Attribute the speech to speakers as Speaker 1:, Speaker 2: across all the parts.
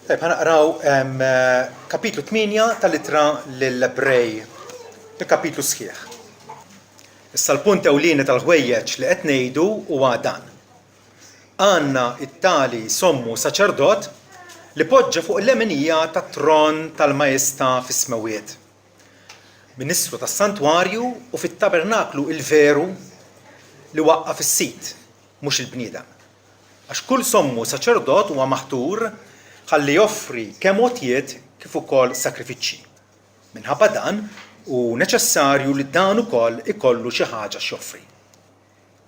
Speaker 1: Tajb, ħanaqraw kapitlu 8 tal-ittra lill-Ebrej, il-kapitlu sħiħ. Issa l-punt ewlieni tal-ħwejjeġ li qed ngħidu huwa dan. Għandna it-tali sommu saċerdot li poġġa fuq l-emenija tat-tron tal-Majestà fis-Smawiet. Ministru tas-Santwarju u fit-Tabernaklu il-veru li waqqa fis-sit, mhux il-bniedem. Għax kull sommu saċerdot huwa maħtur ħalli joffri kemm għotjiet kif ukoll sakrifiċċji. Minħabba dan hu neċessarju li dan ukoll ikollu xi ħaġa x'joffri.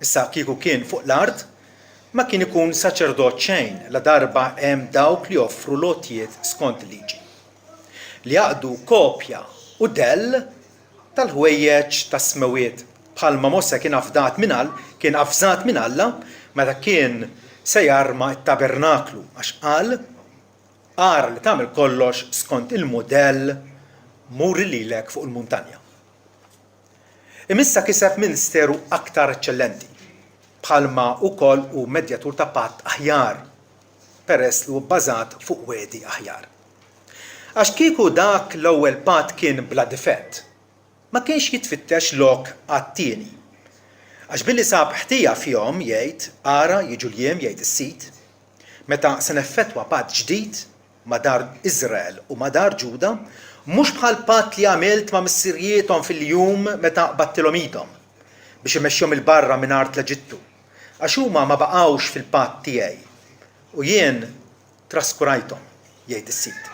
Speaker 1: Issa kieku kien fuq l-art ma kien ikun saċerdot xejn la darba hemm dawk li joffru l-għotjiet skont il-liġi. Li jaqdu kopja u dell tal-ħwejjeġ tas-Smawiet bħalma Mose kien afżat minn Alla meta kien se jarma t-tabernaklu għax qal ara li tagħmel kollox skont il-mudell muri lilek fuq il-muntanja. Imissa kiseb ministeru aktar eċċellenti, bħalma wkoll hu medjatur ta' patt aħjar, peress li hu bbażat fuq wedi aħjar. Għax kieku dak l-ewwel patt kien bla difett, ma kienx jitfittex lok għat-tieni. Għax billi sab ħtija fihom jgħid ara jiġu l-jiem jgħid is-sit, meta se neffettwa patt ġdid ma' dar Iżrael u ma' dar Ġuda, mhux bħal patt li għamilt ma' missirjietom fil-jum meta qbattilhom idhom biex imexxihom il-barra minn art l-Eġittu, għax huma ma baqgħux fil-patt tiegħi u jien traskurajthom jgħid is-sit.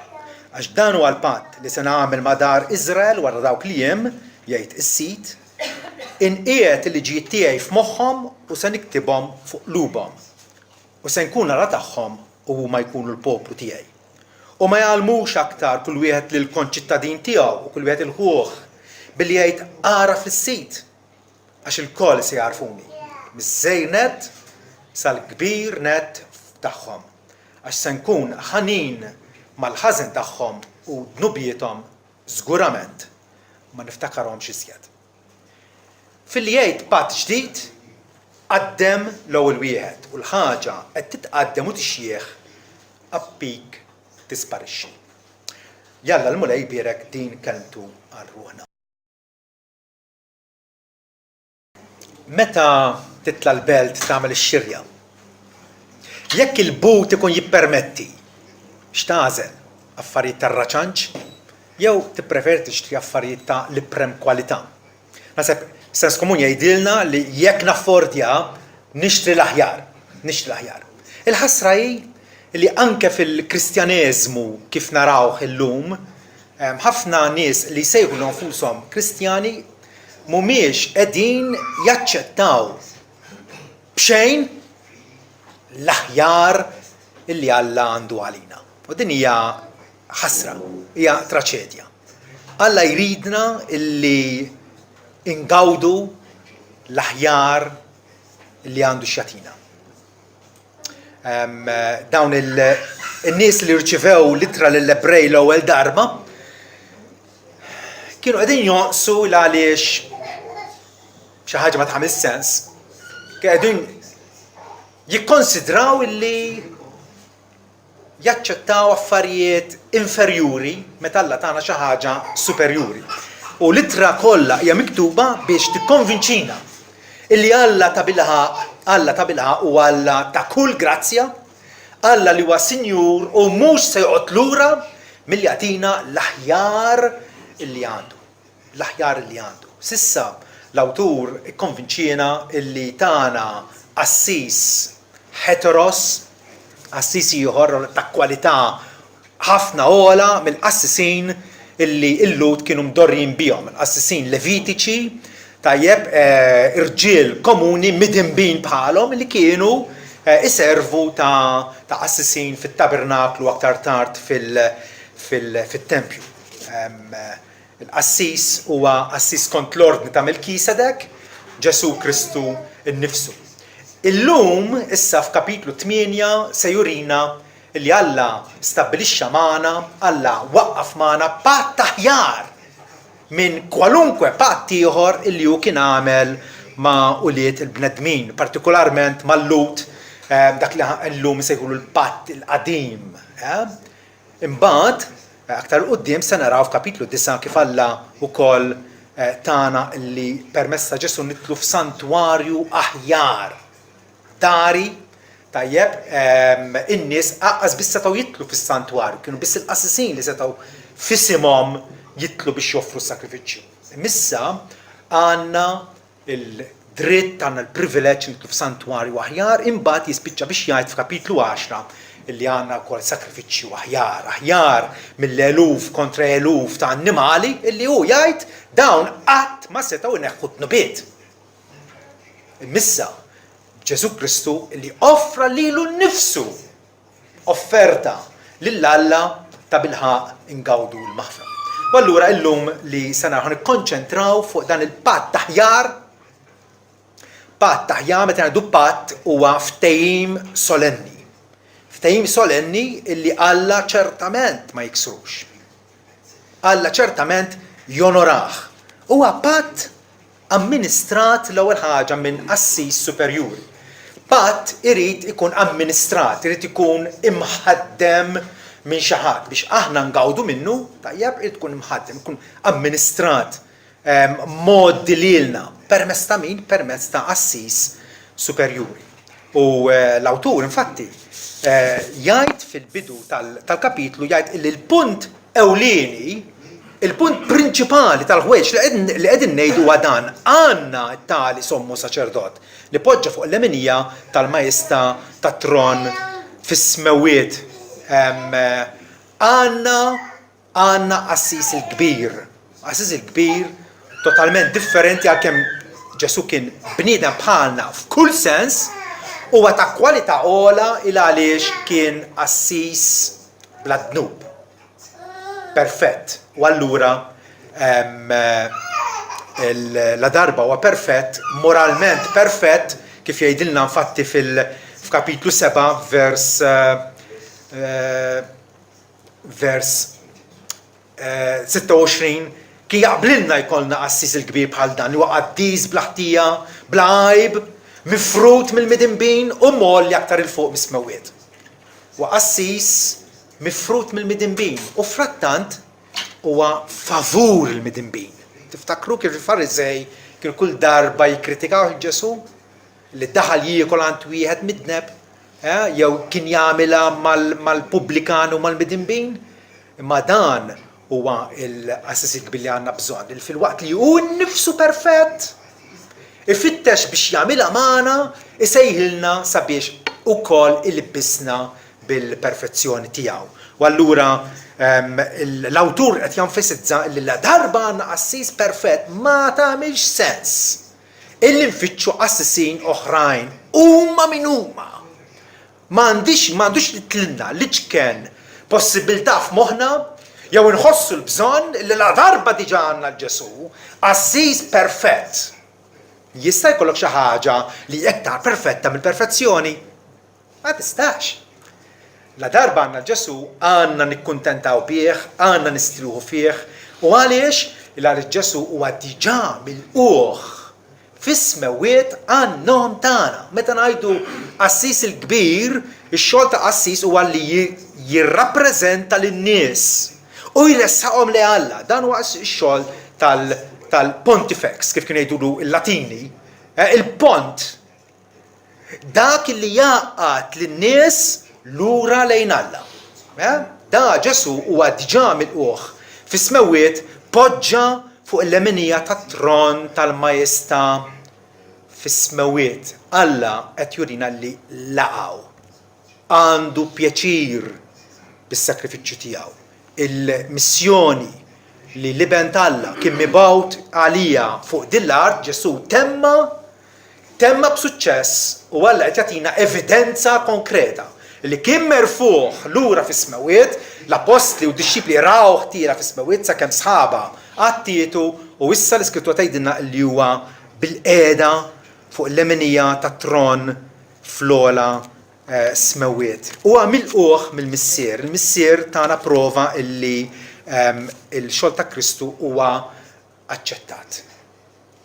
Speaker 1: Għax dan huwa l-patt li se nagħmel ma' dar Iżrael wara dawk l-jiem jgħid is-sit, inqiegħed il-liġijiet tiegħi f'moħħhom u se niktibhom fuq qlubhom u se nkun ara tagħhom u huma jkunu l-poplu tiegħi. U ma jgħalmux aktar kull wieħed lil konċittadin tiegħu u kull wieħed il-ħuħ billi jgħid ara fis-sit għax il-koll se jarfuni. Miż-żgħir net sal-kbir net tagħhom. Għax se nkun ħanin mal-ħażen tagħhom u dnubietom żgurament ma niftakarhomx iżjed. Filli jgħid patt ġdid qaddem l-ewwel wieħed u l-ħaġa qed titqaddem u tixjieħ appik tisparixxi. Jalla l-mulej bierek din kelmtu għal ruħna. Meta titla l-belt tagħmel ix-xirja, jekk il-but ikun jippermetti x'tażel affarijiet tar-raċanċ jew tippreferi tixtri affarijiet ta' l-iprem kwalità. Naħseb sens komun jgħidilna li jekk naffordja nixtri l-aħjar. Il-ħasra hi li anke fil-Kristjaneżmu kif narawh illum, ħafna nies li jsejħu nfushom Kristjani mhumiex qegħdin jaċċettaw b'xejn l-aħjar illi Alla għandu għalina. U din hija ħasra, hija traċedja. Alla jridna illi ingawdu l-aħjar illi għandu x'jagħtina. Dawn il-nies li rċivew l-ittra lill-Ebrej l-ewwel darba kienu qegħdin jonqsu għaliex xi ħaġa ma tagħmel sens. Qegħdin jikkonsidraw illi jaċċettaw affarijiet inferjuri meta Alla tagħna xi ħaġa superjuri. U l-ittra kollha hija miktuba biex tikkonvinċina illi Alla ta' bilħaq u Alla ta' kull grazzja, Alla li huwa Sinjur u mhux se joqgħod lura milli jagħtina l-aħjar illi għandu. Sissa l-awtur ikkonvinċina illi tagħna assis heteros, assis ieħor ta' kwalità ħafna ogħla mill-qassisin illi illut kienu mdorrin bihom, l-qassisin levitiċi, tajjeb irġiel komuni midinbin bħalhom li kienu iservu ta' qassisin fit-tabernaklu aktar tard fit-tempju. Il-qassis huwa qassis kont l-ordni ta' Melkisedek, Ġesu Kristu innifsu. Illum issa f'kapitlu 8 se jurina li Alla stabbilixxa magħna, Alla waqqaf magħna patt aħjar minn kwalunkwe patt ieħor illi hu kien għamel ma' uliet il-bnedmin, partikolarment mal-Lut dak li llum isejħulu l-patt il-qadim. Imbagħad aktar quddiem se naraw f'kapitlu 9 kif Alla wkoll tagħna li permezz ta' Ġesu nitlu f'santwarju aħjar. Dari tajjeb in-nies aqqas biss setgħu jitlu fis-santwarju, kienu biss il-qassisin li setgħu f'isimhom jitlu biex joffru s-sakrifiċċju. Imissa għandna il-dritt għandna l-privileġġ nitlu f'santwarju aħjar, imbagħad jispiċċa biex jgħid f'kapitlu 10 illi għandna wkoll sakrifiċċju aħjar mill-eluf kontra eluf ta' annimali illi hu jgħid dawn qatt ma setgħu jneħħu t-nubiet. Imissa Ġesu Kristu illi offra lilu nnifsu offerta lill-Alla ta' bilħaq ingawdu l-maħfra. U allura illum li se naraw nikkonċentraw fuq dan il-patt taħjar. Patt taħjar meta ngħidu patt huwa ftehim solenni. Ftehim solenni illi Alla ċertament ma jiksrux. Alla ċertament jonorah. Huwa patt amministrat l-ewwel ħaġa minn assis superjuri. Patt irid ikun amministrat, irid ikun imħaddem minn xi ħadd biex aħna ngawdu minnu, tajjeb irid ikun imħaddem, ikun amministrat modi lilna permezz ta' min? Permezz ta' assis superjuri. U l-awtur infatti jgħid fil-bidu tal-kapitlu jgħid li l-punt ewlieni, il-punt prinċipali tal-ħwejġ li qegħdin ngħidu huwa dan għandna tali sommu saċerdot li poġġa fuq l-emenija tal-Majestà tat-Tron fis-smewiet. Għandna assis il-kbir. Assis il-kbir totalment differenti għalkemm Ġesu kien bniedem bħalna f'kull sens huwa ta' kwalità ogħla il għaliex kien assis bla dnub. Perfett. U allura la darba huwa perfett, moralment perfett, kif jgħidilna infatti f'kapitlu 7 vers 26 kien jaqblilna jkollna assis il-kbir bħal dan li huwa qaddiż bla ħtija, bla għajb, mifrut mill-midinbin u molli aktar il-fuq mis-smewiet. Huwa assis mifrut mill-midinbin u frattant huwa favur il-midinbin. Tiftakru kif il-Fariżej kienu kull darba jikkritikaw Ġesu li daħal jiekol għand wieħed midneb, jew kien jagħmilha mal-pubblikan u mal-midinbin. Imma dan huwa l-assis il-kbir li għandna bżonn, li fil-waqt li hu nnifsu perfett, ifittex biex jagħmilha magħna, isejħilna sabiex ukoll ilbisna bil-perfezzjoni tiegħu. U allura l-awtur qed jenfasizza li la darba għandna assis perfett ma tagħmilx sens illi nfittxu assisin oħrajn huma min huma. M'għandux li tlilna li ċken possibilità f'moħħna jew inħossu l-bżonn li la darba diġà għandna Ġesu assis perfett. Jista' jkollok xi ħaġa li iktar perfetta mill-perfezzjoni? Ma tistax. La darba għandna Ġesu għandna nikkuntentaw bih, għandna nistriħu fih, u għaliex Ġesu huwa diġà mill-uħ fis-smewiet għan-nom tagħna. Meta ngħidu assis il-kbir, ix-xogħol ta' assis huwa li jirrappreżenta lin-nies u jressaqhom li Alla. Dan huwa x-xogħol tal-pontifex, kif kien jgħidulu l-Latini, il-pont. Dak li jaqgħad lin-nies lura lejn Alla. Da Ġesu huwa diġà mill-uħ fis-smewiet poġġa fuq l-emenija tat-tron tal-Majestà fis-smewiet. Alla qed jurina li laqgħu. Għandu pjaċir bis-sakrifiċċju tiegħu. Il-missjoni li liben Alla kien mibgħut għalija fuq din l-art Ġesu temma b'suċċess u Alla qed jagħtina evidenza konkreta li kien merfuħ lura fis-smewiet, l-apostli u d-disċipli raw ħtira fis-smewiet sakemm sħaba għattietu u issa l-Iskrittura tgħidilna li huwa bil-qiegħda fuq l-emenija tat-tron fl-ogħla smewiet. Huwa milquh mill-missier. Il-missier tagħna prova illi il-xogħol ta' Kristu huwa aċċettat.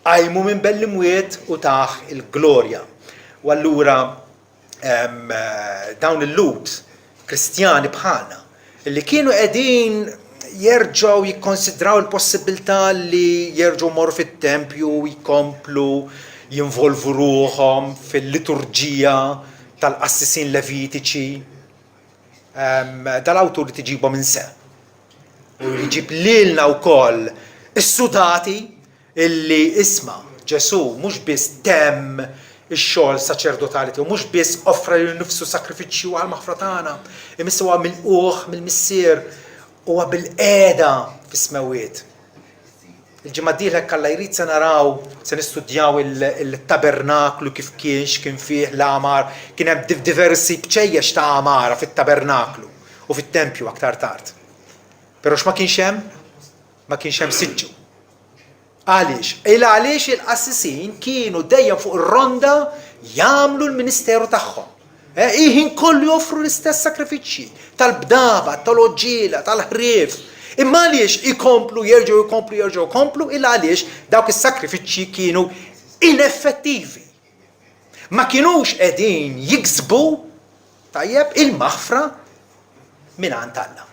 Speaker 1: Qajmu minn bell-imwiet u taħ il-glorja. U allura dawn il-lut Kristjani bħalna Li kienu qegħdin jerġgħu jikkonsidraw il-possibilità li jerġgħu morru fit-tempju jkomplu jinvolvu ruhom fil-liturġija tal-qassisin levitiċi. Dal-awtur li tiġibhom minn se. U jġib lilna wkoll is-sudati illi isma' Ġesu mhux biss temm ix-xogħol saċerdotali tiegħu, mhux biss offra lil nifsu sakrifiċċju għal maħfra tagħna, imissa huwa mill-qiegħ mill-missier huwa bil-qiegħda fis-smawiet. Il-ġimgħa d-dieħla Alla jrid se naraw, se nistudjaw il-tabernaklu kif kien fih l-għamar, kien hemm diversi bċejjex ta' għamara fit-tabernaklu u fit-tempju aktar tard. Però x'ma kienx hemm? Ma kienx hemm siġġu. Għaliex? Għaliex il-qassisin kienu dejjem fuq ir-ronda jagħmlu l-ministeru tagħhom. Iħin kollu joffru l-istess sakrifiċċji tal-bdaba, tal-oġġiela, tal-ħrief. Imma għaliex ikomplu, jerġgħu, għaliex dawk is-sakrifiċċji kienu ineffettivi. Ma kienux qegħdin jiksbu tajjeb il-maħfra mingħand Alla.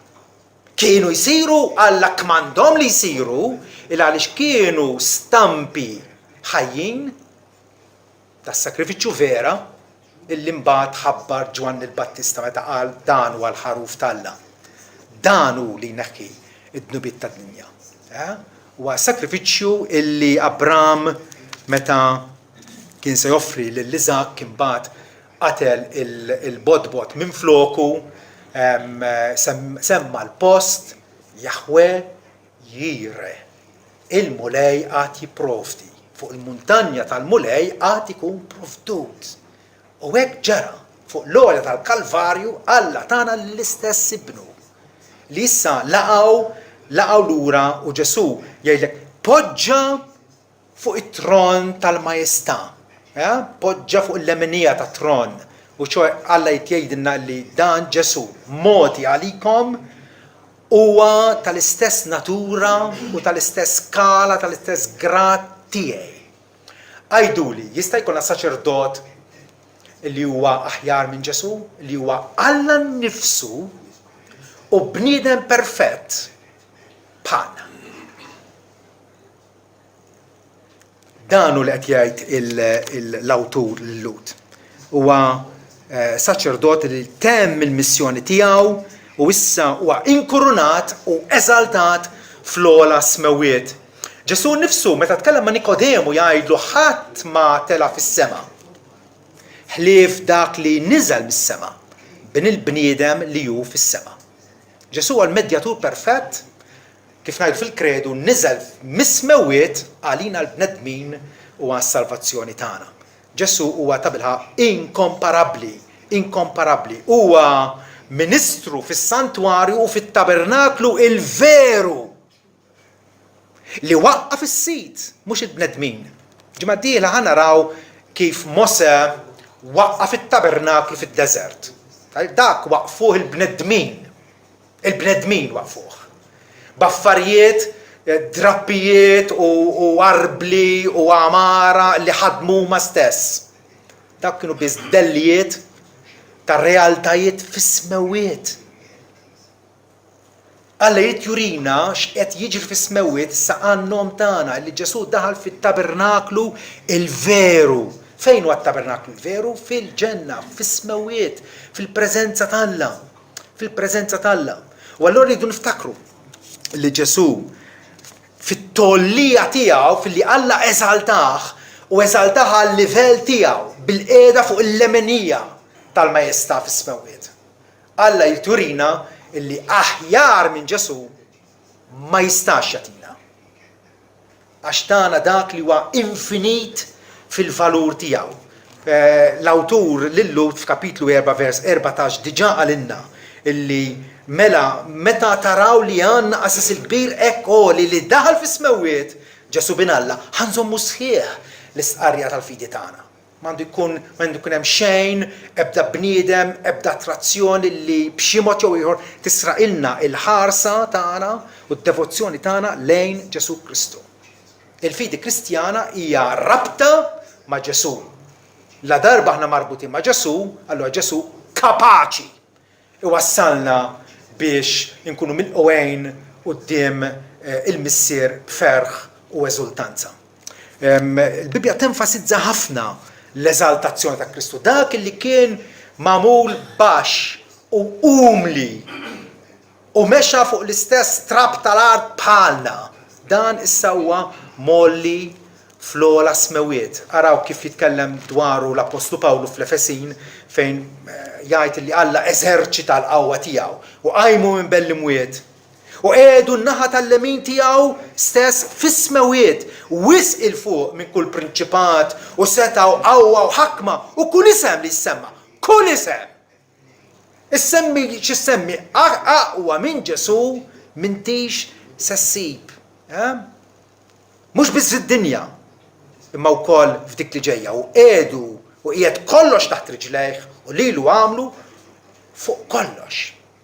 Speaker 1: Kienu jsiru Alla kmandhom li jsiru għaliex kienu stampi ħajjin tas-sakrifiċċju vera illi mbagħad ħabbar Ġwann il-Battista meta qal dan huwa l-ħaruf tal-Alla. Dan hu li jneħħi id-dnubiet tad-dinja. Huwa sakrifiċċju illi Abraham meta kien se joffri lil Iżak imbagħad qatel il-bodbot minn floku, semma l-post Jahwe Jire. Il-mulej għad jipprovdi. Fuq il-muntanja tal-mulej għad ikun provdut. U hekk ġara fuq l-għolja tal-Kalvarju Alla tana l-istess ibnu. Li issa laqgħu lura u Ġesu jgħidlek poġġa fuq it-tron tal-majestà. Poġġa fuq il-lemenija tat-tron. U Alla jtjgħidilna li dan Ġesu moti għalikom huwa tal-istess natura u tal-istess skala, tal-istess grad tiegħi. Għajduli, jista' jkollna saċerdot li huwa aħjar minn Ġesu, li huwa Alla nnifsu u bniedem perfett bħalna. Dan hu li qed jgħid l-awtur l-Lut. Huwa saċerdot li temm il-missjoni tiegħu u issa huwa inkurunat u eżaltat fl-ogħla smawiet. Ġesu nnifsu meta tkellem ma' Nikodemu jgħidlu ħadd ma tela fis-sema. Ħlief dak li niżel mis-sema bin il-bniedem li hu fis-sema. Ġesu huwa l-medjatur perfett kif ngħidu fil-kredu niżel mis-smawiet għalina l-bnedmin u għas-salvazzjoni tagħna. Ġesu huwa tabilħa inkomparabbli. Huwa ministru fis-santwarju u fit-tabernaklu il-veru li waqqaf is-sit mhux il-bnedmin. Ġimgħa d-dieħla ħanaraw kif Mose waqqaf it-tabernaklu fid-deżert. Dak waqfuh il-bnedmin. Il-bnedmin waqfuh. Baffarijiet, drappijiet u arbli u għamara li ħadmu ma stess. Dak kienu biss dellijiet ta' realtajiet fis-smawiet. Alla jurina x'qed jiġri fis-smawiet issa għan-nom tagħna li Ġesu daħal fit-tabernaklu il-veru. Fejn huwa t-tabernaklu il-veru? Fil-ġenna, fis-smawiet, fil-preżenza t'Alla. Fil-preżenza t'Alla. U allura rridu niftakru li Ġesu fit-tollija tiegħu fil-li Alla eżaltah u eżaltaha għal-livell tiegħu bil-qiegħda fuq il-lemenija tal-majestà fis-smawiet. Alla jturina illi aħjar minn Ġesu ma jistax jagħtina. Għax tagħna dak li huwa infinit fil-valur tiegħu. L-awtur lil-Lut f'kapitlu 4 vers 14 diġà qalilna illi meta taraw li għandna qasas il-kbir hekk li daħal fis-smawiet Ġesu bin Alla ħanżommu sħiħ l-istqarrija tal-fidi tagħna. M'għandu jkun hemm xejn, ebda bniedem, ebda attrazzjoni li b'xi mod jew ieħor tisraqilna il-ħarsa tagħna u d-devozzjoni tagħna lejn Ġesu Kristu. Il-fidi Kristjana hija rabta ma' Ġesu. La darba aħna marbutin ma' Ġesu, allura Ġesu kapaċi iwassalna biex inkunu mill-qwejn quddiem il-missier b'ferħ u eżultanza. Il-Bibja tenfasizza ħafna l-eżaltazzjoni ta' Kristu, dak li kien magħmul baxx u umli u mexa fuq l-istess trab tal-art bħalna. Dan issa huwa molli fl-ola smewiet. Araw kif jitkellem dwaru l-Apostlu Pawlu fl-Efesin fejn jgħid li Alla eżerċita l-qawwa tiegħu u qajmu minn bell-imwiet u qiegħdu n-naħa tal-lemin tiegħu stess fis-smewiet wisq il fuq minn kull prinċipat u seta' u qawwa u ħakma u kull isem li jsemma, kull isem. Issemmi x'issemmi aqwa minn Ġesu m'intix se ssib. Mhux biss fid-dinja, imma wkoll f'dik li ġejja u qiegħdu u qiegħed kollox taħt rijlejh u lilu għamlu fuq kollox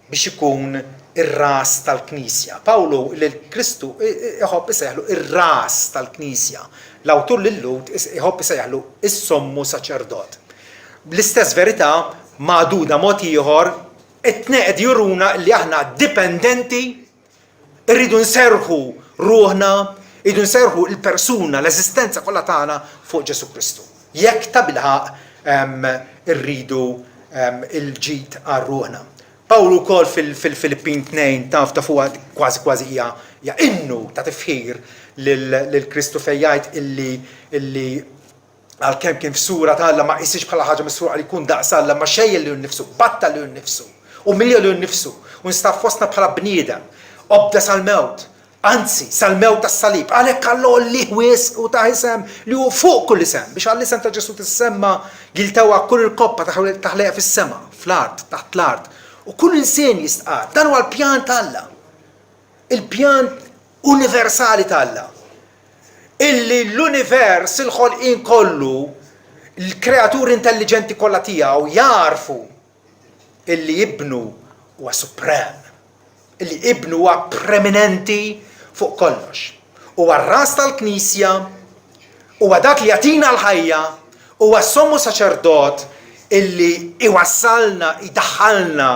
Speaker 1: biex ikun ir-ras tal-Knisja. Pawlu lil Kristu iħobb isejħlu ir-ras tal-Knisja. L-awtur lill-Lut iħobb isejħlu is-sommu saċerdot. Bl-istess verità magħduda mod ieħor it-tneqed juruna li aħna dipendenti irridu nserħu ruħna, irridu nserħu il-persuna, l-eżistenza kollha tagħna fuq Ġesu Kristu. Jekk ta' bilħaq irridu il-ġid għal ruħna. Pawlu wkoll fil-Filippin 2 taf ta' fuqha kważi hija innu ta' tifħir lil Kristu fejn jgħid illi għalkemm kien f'sura ta' Alla ma qisix bħala ħaġa misruqa li jkun daqs Alla ma xejn li nnifsu, batta li nnifsu, umilja li nnifsu u nstab fostna bħala bniedem, obda sal-mewt. Anzi, sal-mewt tas-salib, għalhekk Allu li wisq u ta' isem li hu fuq kull isem biex għall-isem ta' Ġesu tissemma jiltewwa kull il-koppa taħleqa fis-sema, fl-art, taħt l-art. U kull insien jistqar. Dan huwa l-pjan ta' il-pjan universali ta' Alla. Illi l-univers il-ħolqien kollu, l-kreaturi intelligenti kollha tiegħu jarfu illi jibnu huwa suprem, illi ibnu huwa preminenti fuq kollox. Huwa r-ras tal-Knisja, huwa dak li jagħtina l-ħajja, huwa sommu saċerdot illi iwassalna, idaħħalna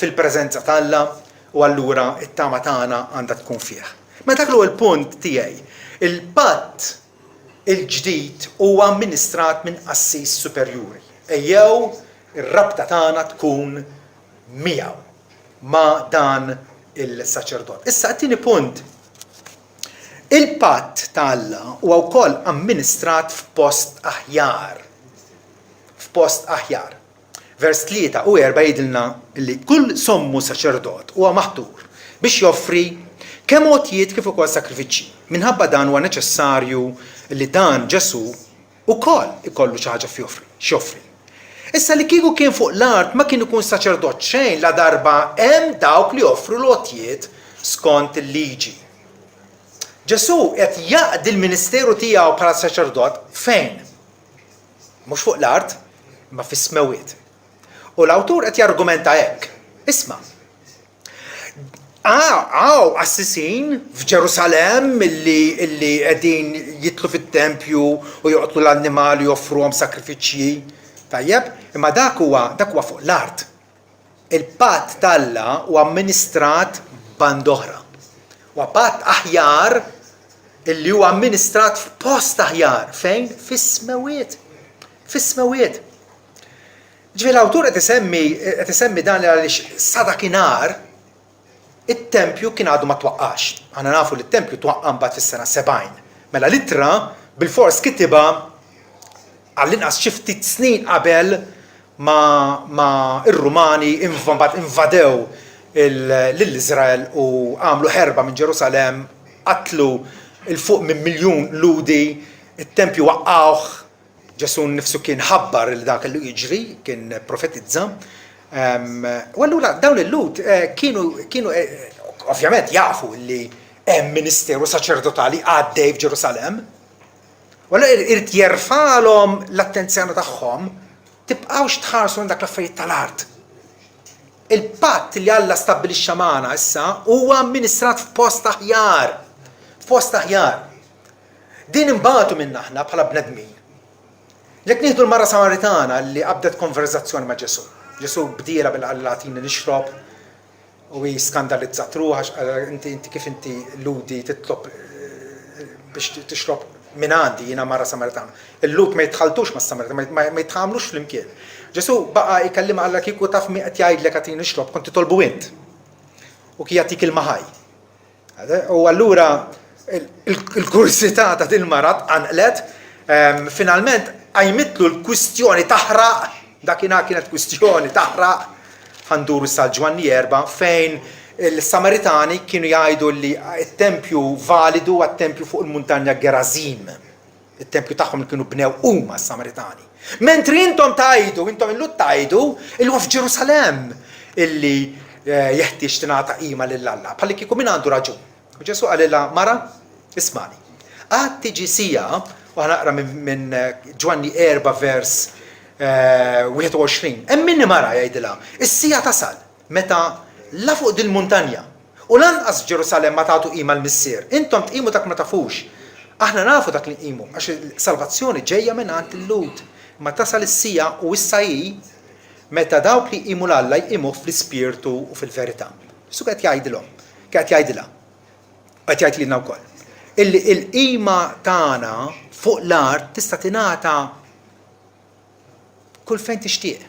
Speaker 1: fil-preżenza t'Alla u allura it-tama tagħna għandha tkun fih. Ma dak huwa l-punt tiegħi. Il-patt il-ġdid huwa amministrat minn qassis superjuri. Ejjew ir-rabta tagħna tkun miegħu ma' dan il-saċerdot. Issa t-tieni punt. Il-patt ta' Alla huwa wkoll amministrat f'post aħjar. F'post aħjar. Vers 3 u 4 jgħidilna li kull sommu saċerdot huwa maħtur biex joffri kemm għotjiet kif ukoll sakrifiċċji. Minħabba dan huwa neċessarju li dan Ġesu ukoll ikollu xi ħaġa x'joffri. Issa li kieku kien fuq l-art ma kien ikun saċerdot xejn la darba hemm dawk li joffru l-għotjiet skont il-liġi. Ġesu qed jaqdi l-ministeru tiegħu bħala saċerdot fejn? Mhux fuq l-art, ma fis-smewiet. U l-awtur qed jargumenta hekk. Isma'. Assisin f'Ġerusalem illi qegħdin jitlu fit-tempju u joqtlu l-annimali joffruhom sakrifiċċji. Tajjeb, imma dak huwa fuq l-art. Il-patt t'Alla huwa amministrat band oħra. Huwa patt aħjar illi huwa amministrat f'post aħjar fejn fis-smewiet. Fis-smewiet. Ġifieri l-awtur qed isemmi dan għaliex sa dakinhar it-tempju kien għadu ma twaqqax. Aħna nafu li t-tempju twaqqa mbagħad fis-sena 70. Mela l-ittra bil-fors kittiba għall-inqas xi ftit snin qabel ma ir-Rumani invadew l-Iżrael u għamlu ħerba minn Ġerusalem, qatlu il-fuq minn miljun ludi, it-tempju waqqawh, Ġesu nnifsu kien ħabbar il dak li jiġri, kien profetizza. U allura dawn il-lud kienu ovvjament jafu li hemm ministeru saċerdotali għaddej f'Ġerusalem. U allura irid jerfalhom l-attenzjoni tagħhom tibqgħux tħarsu dak l-affarijiet tal-art. Il-patt li Alla stabbilixxa magħna issa huwa amministrat f'post aħjar. F'post aħjar. Din imbagħtu minn aħna bħala bnedmin. Jekk nieħdu l-marra Samaritana li qabdet konverzazzjoni ma' Ġesu. Ġesu bdiela bil-qallatina nixrob u skandalizzat ruħax, inti kif inti ludi titlob biex tixrob minn għandi jiena mara Samaritana. Il-lut ma jitħaltux ma' Samaritana, ma jitħamlux fl-imkien. Ġesu baqa jkellima Alla kieku taf mi qed jgħidlek qed nixrob kont titolbu int. U kien jagħtik il-maħaj. U allura il-kursità ta' din marat anqlet finalment għajmitlu l-kwistjoni taħraq, dakinhar kienet kwistjoni taħraq ħanduru sal-Ġwanni 4 fejn il-Samaritani kienu jgħidu li il-tempju validu għat-tempju fuq il-muntanja Gerazim. Il-tempju tagħhom kienu bnew huma s-Samaritani. Mentri intom tajdu, intom illum tajdu, il-huwa f'Ġerusalem illi jeħtieġ tingħata qima lill-Alla. Bħalli kieku min għandu raġun. U Ġesu qalilha mara, ismani. Għad tiġi sija, u ħanaqra minn Ġwanni 4 vers 21. Hemm minni mara jgħidilha, is-sija tasal meta la fuq dil-muntanja. U lanqas Ġerusalem ma tagħtu qima l-missier. Intom tqimu dak ma tafux. Aħna nafu dak li nqimu għax il-salvazzjoni ġejja minn għand il-Lut. Ma tasal is-sija u issa hi meta dawk li jqimu l-Alla jqimu fl-ispirtu u fil-verità. Su qed jgħidilhom, qed jgħidilha. Qed jgħid lilna wkoll. Il-qima tagħna fuq l-art tista' tingħata kull fejn tixtieq.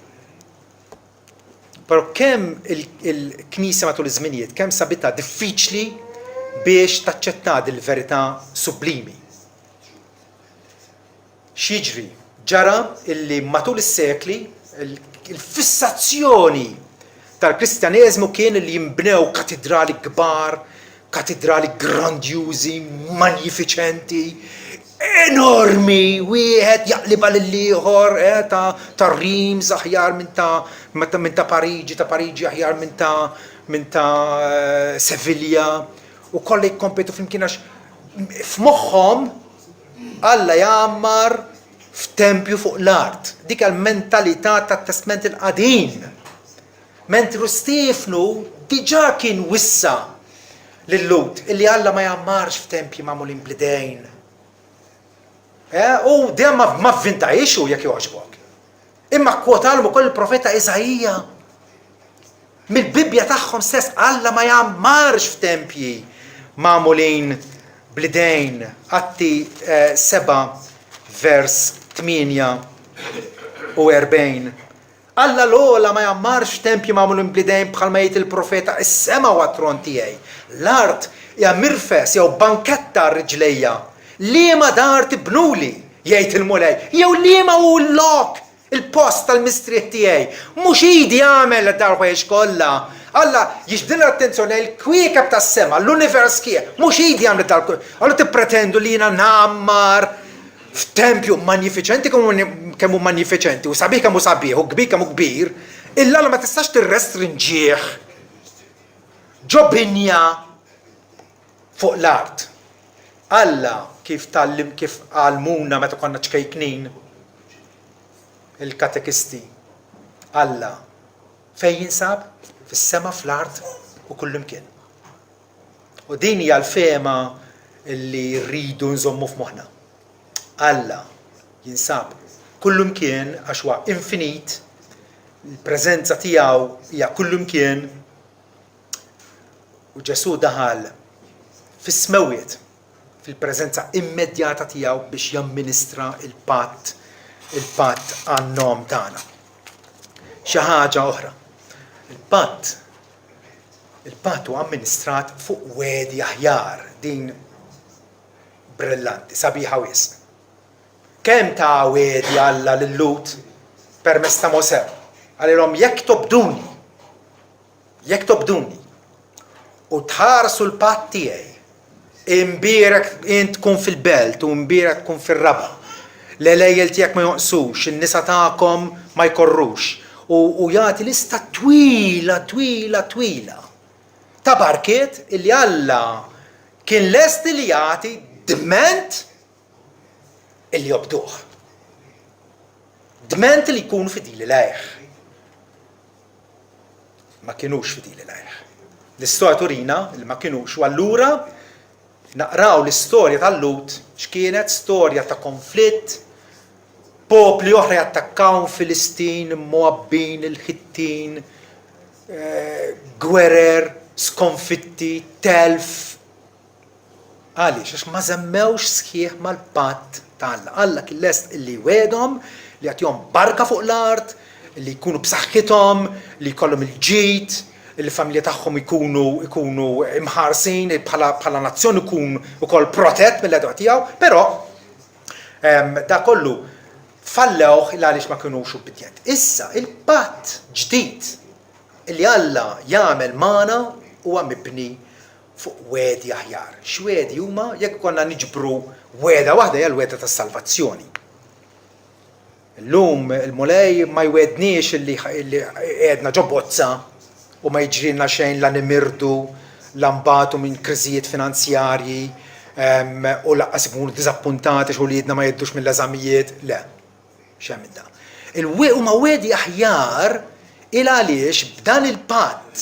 Speaker 1: Però kemm il-Knisja matul iż-żminijiet kemm sabitha diffiċli biex taċċetta il-verità sublimi. X'jiġri ġara illi matul is-sekli il-fissazzjoni tal-Kristjaneżmu kien li jinbnew katedrali kbar, katedrali grandjużi, magnifiċenti, enormi, wieħed jaqliba lill-ieħor ta' Rims aħjar minn ta' Pariġi, ta' Pariġi aħjar minn ta' Sevilla, u kollha jikkompetu flimkien għax f'moħħhom Alla jgħammar f'tempju fuq l-art. Dik il-mentalità tat-Testament il-qadim. Mentru Stefnu diġà kien wissa lill-Lut illi Alla ma jgħammarx f'tempji magħmulin blidejn. U dejjem ma vvintajx hu jekk jogħġbok. Imma kwotalhom ukoll il-profeta Eżajija. Mill-Bibja tagħhom stess Alla ma jgħammarx f'tempji magħmulin blidejn. Atti 7 vers 48. Alla l-ola ma jgħammarx f'tempji magħmulin blidejn bħalma jgħid il-profeta is-sema huwa t-tron tiegħi. L-art hija mirfes jew banketta r-riġlejja. Liema dar tibnuli, jgħid il-mulej, jew liema hu l-lok, il-post tal-mistrieħ tiegħi. Mhux idi jagħmel dar ħwejjex kollha. Alla jiġbdilha attenzjoni l-kwiekeb tas-sema, l-univers kien, mhux idi jagħmel dar. Alla tippretendu li jiena nammar f'tempju magnifiċenti kemm hu magnifiċenti, u sabiħ kemm hu sabiħ, u kbir kemm hu kbir, illa ma tistax tirrestrinġih ġo binja fuq l-art. Alla kif għalmuna meta konna ċkejknin il-katekisti. Alla fejn jinsab? Fis-sema, fl-art u kullimkien. U din hija l-fema li rridu nżommu f'moħħna. Alla jinsab kullimkien għax huwa infinit, il-preżenza tiegħu hija kullimkien u Ġesu daħal fis-smewwiet fil-preżenza immedjata tiegħu biex jamministra il-patt għan-nom tagħna. Xi ħaġa oħra. Il-patt huwa amministrat fuq wedi aħjar din brillanti, sabiħa wisq. Kemm ta' wedi Alla lill-Lut permezz ta' Mosè. Għalilhom jekk tobduni u tħarsu l-patt tiegħi, imbierek int tkun fil-belt u imbierek tkun fir-raba. L-elejjel tiegħek ma jonqsux, in-nisa tagħkom ma jkorrux. U jagħti lista twila ta' barkiet illi Alla kien lest li jagħti dment illi jobduh. Dment li jkunu fidili lejh. Ma kienux fidili lejh. L-istorja turina li ma kienux, u allura naqraw l-istorja tal-Lut x'kienet storja ta' konflitt, popli oħra jattakkaw Filistin, Moabbin, il-Ħittin, gwerer, skonfitti, telf. Għaliex, għax ma żemmewx sħiħ mal-patt ta' Alla. Alla kien lest illi wedhom li jagħtihom barka fuq l-art, li jkunu b'saħħithom, li jkollhom il-ġid, il-familja tagħhom ikunu imħarsin, bħala nazzjon ikun ukoll protett mill-għedwa tiegħu, però da kollu fallewh il għaliex ma kinux ubbidjent. Issa il-patt ġdid li Alla jagħmel magħna huwa mibni fuq wedi aħjar. X'wedi huma jekk konna niġbru weda waħda hija l-weda tas-salvazzjoni. Illum il-mulej ma jwedniex illi qiegħdna ġo bozza u ma jiġrilna xejn la nimirdu, la mbagħtu minn kriżijiet finanzjarji u laqqas ikunu diżappuntati xogħlijietna ma jeddux mill-eżamijiet. Le, x'hemm minn dan. Huma wedi aħjar il għaliex b'dan il-patt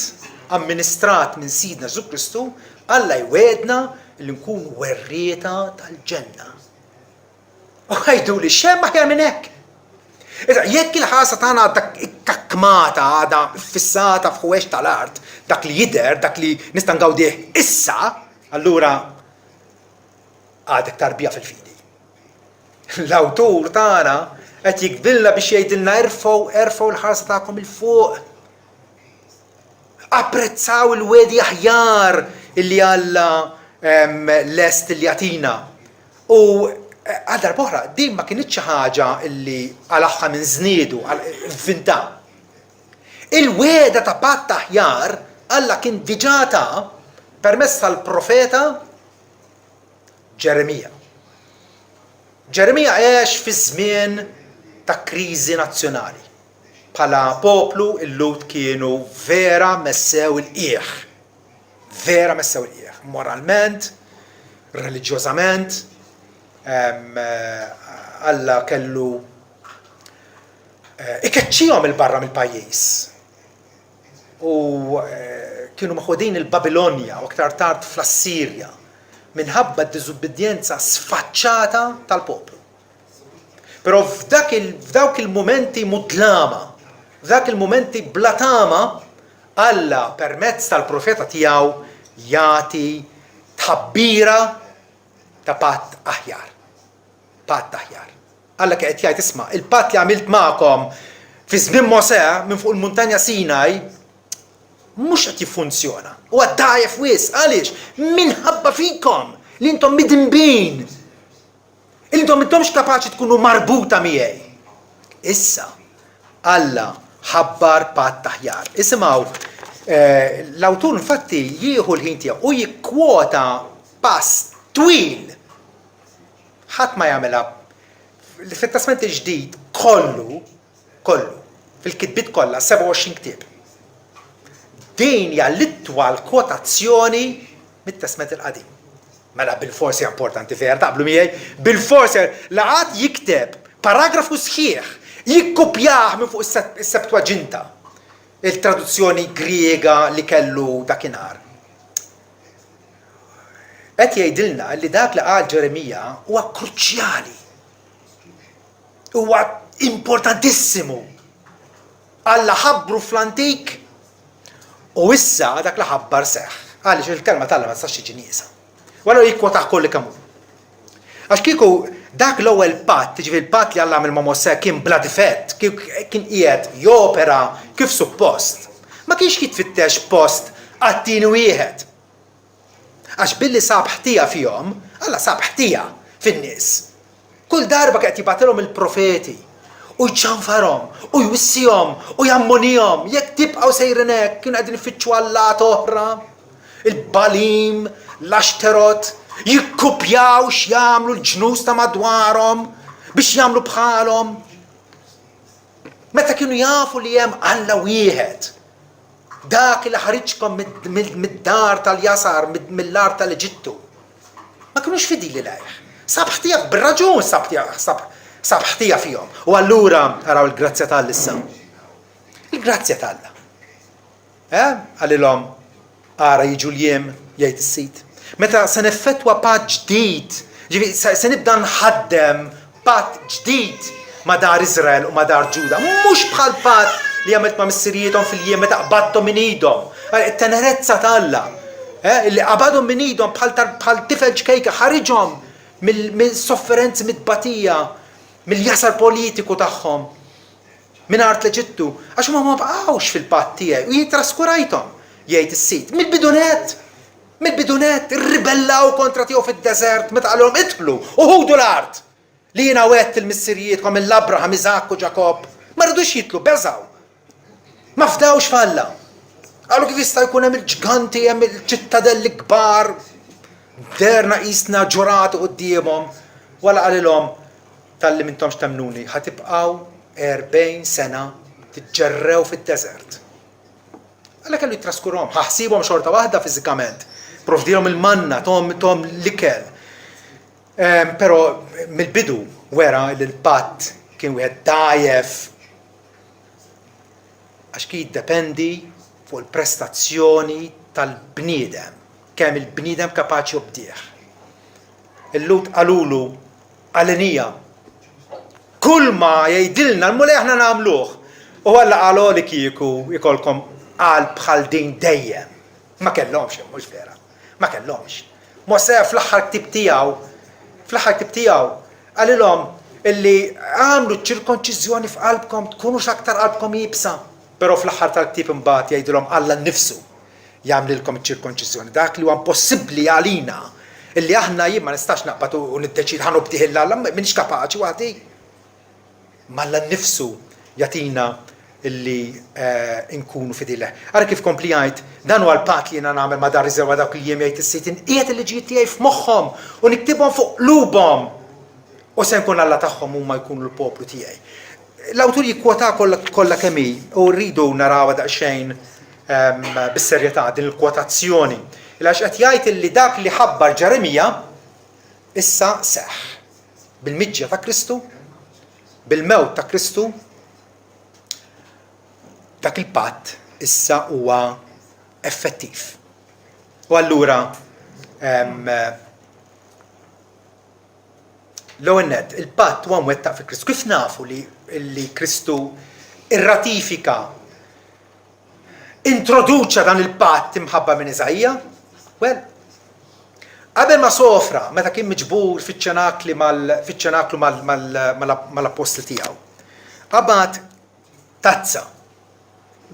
Speaker 1: amministrat minn Sidna Ġesu Kristu Alla jwedna li nkunu werrieta tal-ġenna. U ħajdu li xemm aħjar minn hekk. Jekk il-ħasa tagħna dak ikkakmata għadha fissata f'ħwex tal-art, dak li jidher, dak li nista' ngawdih issa, allura għadek tarbija fil-fidi. L-awtur tagħna qed jikdilna biex jgħidilna erfgħu l-ħarsa tagħkom il-fuq. Apprezzaw il-wedi aħjar illi Alla lest li jagħtina. U għadar boħra, din ma kienitx ħaġa illi għalaħħa minn żniedu, vinta. Il-weda ta' patt aħjar Alla kien diġà ta' permezz tal-profeta Ġeremija. Ġeremija għex fi żmien ta' kriżi nazzjonali. Bħala poplu il-lut kienu vera messew il-qiegħ. Vera messew il-qiegħ. Moralment, reliġjożament, Alla kellu ikeċċihom il-barra mill-pajjiż. U kienu maħudin il-Babilonja u aktar tard fl-Assirja minħabba d-diżubbidjenza sfaċċata tal-poplu. Però f'dawk il-momenti mudlama, f'dak il-momenti blatama, Alla permezz tal-profeta tiegħu jagħti tħabbira ta' patt aħjar. Patt aħjar. Alla qed jgħid isma' il-patt li għamilt magħkom fi żmien Mosè minn fuq il-muntanja Sinaj mhux qed jiffunzjona. Huwa dgħajef wisq għaliex? Minħabba fikom li intom midinbin. Intom intomx kapaċi tkunu marbuta miegħi. Issa Alla ħabbar patt aħjar. Isimgħu l-awtur infatti jieħu l-ħin tiegħu u jikkwota pass twil. Ħadd ma jagħmilha fit-Testament il-ġdid kollu fil-kitbiet kollha 27 ktieb. Din hija l-itwal kwotazzjoni mit-Testament il-qadim. Mela bil-forsi importanti vera taqblu miegħi, bil-forsi laqat jikteb paragrafu sħiħ jikkupjah minn fuq is-Septwaġinta, il-traduzzjoni Griega li kellu dakinhar. Qed jgħidilna li dak li qal Ġeremija huwa kruċjali. Huwa importantissimu. Alla ħabbru fl-antik u issa dak li ħabbar seħħ. Għaliex il-kelma tal-Alla ma tistax tiġi nieqsa. Wara jikkwota kolli kemm hu. Għax kieku dak l-ewwel patt, ġifieri il-patt li Alla għamel ma' Mosè kien bla difett, kien qiegħed jopera kif suppost. Ma kienx jitfittex post għat-tieni wieħed. Għax billi sab ħtija fihom, Alla sab ħtija fin-nies. Kull darba qed jibatilhom il-profeti u jċanfarhom u jwissihom u jammonihom jekk tibqgħu sejrin hekk kienu qegħdin ifittxu Allat oħra, il-Balim, l-Ashterot, jikkupjaw x'jagħmlu l-ġnus ta' madwarhom biex jagħmlu bħalhom. Meta kienu jafu li hemm Alla wieħed, dak li ħariġkom mid-dar tal-jasar, mill-art tal-Eġittu, ma kinux fidili lejh. Sab ħtija bir-raġun sab ħtija fihom. U allura araw il-grazzja tal issa. Il-grazzja tal-Alla. Għalilhom ara jiġu l-jiem jgħid is-sit. Meta se neffettwa patt ġdid, se nibda nħaddem patt ġdid ma' dar Iżrael u ma' dar Ġuda, mhux bħal patt li għamilt ma' missirijiethom fil-jiem meta qbadthom minn idhom. It-tenerezza ta' Alla. Li qabadhom minn idhom bħal tifel ġkejka ħariġhom mill-sofferenzi mit-batija, mill-jasar politiku tagħhom. Minn art l-Eġittu, għax ma bqgħux fil-patt tiegħi u jitraskurajthom, jgħid is-Sid. Mill-bidunet, irribellaw kontra tiegħu fid-deżert meta qalhom idħlu u ħudu l-art. Li jiena wett il-missirijietkom mill-Abraham, Iżak u Ġakob, ma rridux jitlu, beżaw. Ma fdawx falla. Qalu kif jista' jkun hemm il-ġganti, hemm il-ċittadelli kbar, derna qisna ġurati qudiemhom, wala qalilhom talli mintomx temnuni, ħatibqgħu 40 sena tiġġerrew fid-deżert. Alla kellu jitraskurhom, ħaħsibhom xorta waħda fiżikament, provdihom il-manna, tom l-ikel. Però mill-bidu wera li l-patt kien wieħed dajjef għax kien jiddependi fuq il-prestazzjoni tal-bniedem, kemm il-bniedem kapaċi jobdieħ. Il-Lut qalulu għalenija kull ma jgħidilna l-mulej aħna nagħmluh. U Alla qalu li kieku ikolkom qalb bħal din dejjem. Ma kellhomx, mhux vera. Ma kellhomx. Mosè fl-aħħar ktib tiegħu qalilhom illi għamlu ċirkonċiżjoni f'qalbkom tkunux aktar qalbkom jibsa. Però fl-aħħar tal-ktib imbagħad jgħidulhom Alla nnifsu jagħmlilkom iċ-ċirkonċiżjoni. Dak li huwa impossibbli għalina illi aħna jien ma nistax naqbad u niddeċid ħanubdih Alla m'iniex kapaċi waħdi. Ma Alla nnifsu jagħtina illi nkunu fidileh. Ara kif kompli jgħid, dan huwa l-patt li jiena nagħmel ma' dar riserva dawk il-jiem jgħid is-Sid inqiegħed il-liġijiet tiegħi f'moħħhom u niktibhom fuq qlubhom. U se nkun Alla tagħhom huma jkunu l-poplu tiegħi. L-awtur jikkwota kollha kemm hi u rridu narawha daqsxejn bis-serjetà din il-kwotazzjoni. Għax qed jgħid illi dak li ħabbar Ġeremija issa seħħ. Bil-miġġja ta' Kristu, bil-mewt ta' Kristu, dak il-patt issa huwa effettiv. U allura l-ewwel nett, il-patt huwa mwettaq fi Kristu. Kif nafu li Kristu irratifika, introduċa dan il-patt imħabba minn Iżajja? Well, qabel ma sofra, meta kien miġbur fiċ-ċenaklu mal-apostli tiegħu, qabad tazza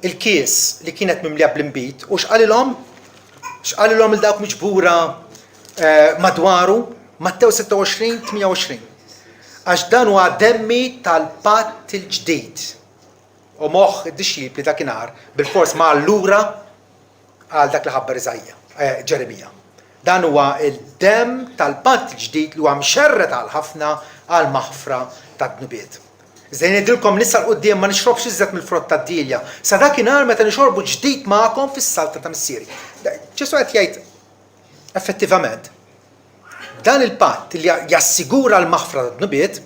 Speaker 1: il-kies li kienet mimlija bl-imbit u x'qalilhom il-dawk miġbura madwaru Mattew 26-28. Għax dan huwa demmi tal-patt il-ġdid. U moħħ id-dixxib li dakinhar bil-fors ma' allura għal dak li ħabbar Iżajja, Ġeremija. Dan huwa il-demm tal-patt il-ġdid li huwa mxerred għal ħafna għal maħfra tad-dnubiet. Iżda ngħidilkom nisa l-qudiem ma nixrobx iżjed mill-frott tad-dilja. Sa dakinhar meta nixorbu ġdid magħkom fis-salta ta' missieri. Ġesu qed jgħid effettivament dan il-patt li jassigura l-maħfra tad-dnubiet,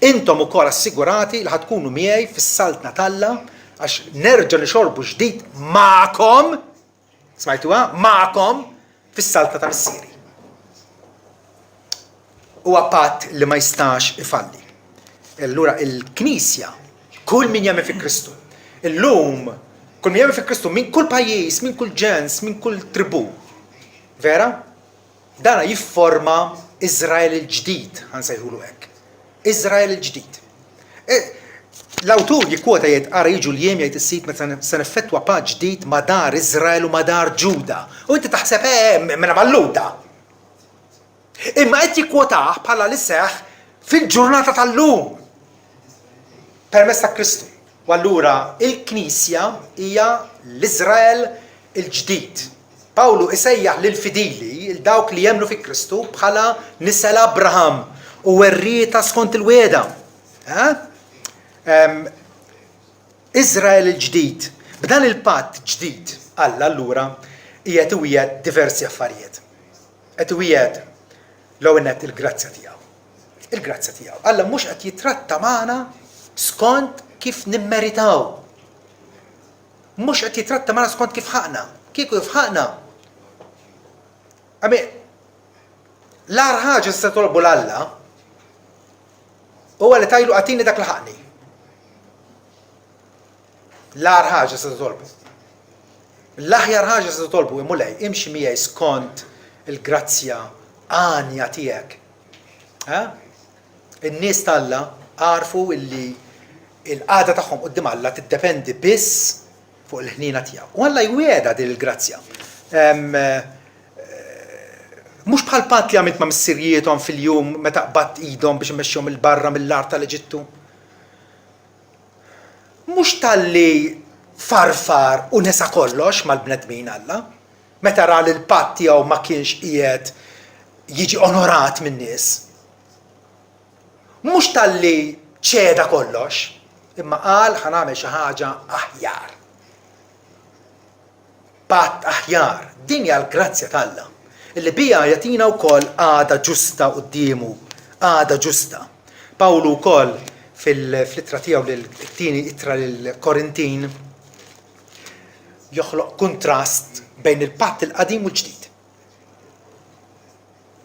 Speaker 1: intom ukoll assigurati li ħadkunu miegħi fis-saltna Talla għax nerġa' nixorbu ġdid magħkom, smajtuha, magħkom fis-salta ta' missieri. Huwa patt li ma jistax ifalli. Allura il-Knisja, kull min jemmen fi Kristu, illum, kull min jemmen fi Kristu, minn kull pajjiż, minn kull ġens, minn kull tribù, vera? Dana jifforma Iżrael il-ġdid, ħansejħulu hekk. Iżrael il-ġdid. L-awtur jikkwota jgħid ara jiġu l-jiem jgħid is-Sid meta se neffettwa patt ġdid ma' dar Iżrael u ma' dar Ġuda. U inti taħseb mela malluda. Imma qed jikkwotah bħala li seħħ fil-ġurnata tal-lum. Permezz ta' Kristu. U allura il-Knisja hija l-Iżrael il-ġdid. Pawlu isejjaħ lil-fidili, il-dawk li jemnu fi Kristu bħala nisel Abraham u werrieta skont il-weda. Iżrael il-ġdid. B'dan il-patt ġdid Alla allura qiegħed iwiegħed diversi affarijiet. Qed iwiegħed l-ewwel nett il-grazzja tiegħu. Il-grazzja tiegħu. Alla mhux qed jitratta magħna skont kif nimmeritaw. Mhux qed jitratta magħna skont kif ħaqna. Kieku jifħaqna. L-ar ħaġa se tolbu l-Alla huwa li tajlu għatini dak l-ħaqni. L-ar ħaġa se titolbu. L-aħjar ħaġa se titolbu mulej imxi miegħi skont il-grazzja għanja tiegħek. In-nies tal-Alla għarfu illi il-qagħda tagħhom quddiem Alla tiddependi biss fuq il-ħnina tiegħu. U Alla jwiegħda din il-grazzja. Mhux bħal patt li għamilt ma' missirjietom fil-jum meta qbadt idhom biex imexxihom il-barra mill-art tal-Eġittu. Mhux talli farfar u nesa kollox mal-bnedmin Alla, meta ra li l-patt tiegħu ma kienx qiegħed jiġi onorat min-nies. Mhux talli ċeda kollox, imma qal ħanagħmel xi ħaġa aħjar. Patt aħjar, din hija l-grazzja tal-Alla, illi bija jagħtina wkoll għada ġusta qudiemu, għada ġusta. Pawlu wkoll fil-ittra tiegħu lill-tieni ittra lill-Korintin joħloq kontrast bejn il-patt il-qadim u l-ġdid.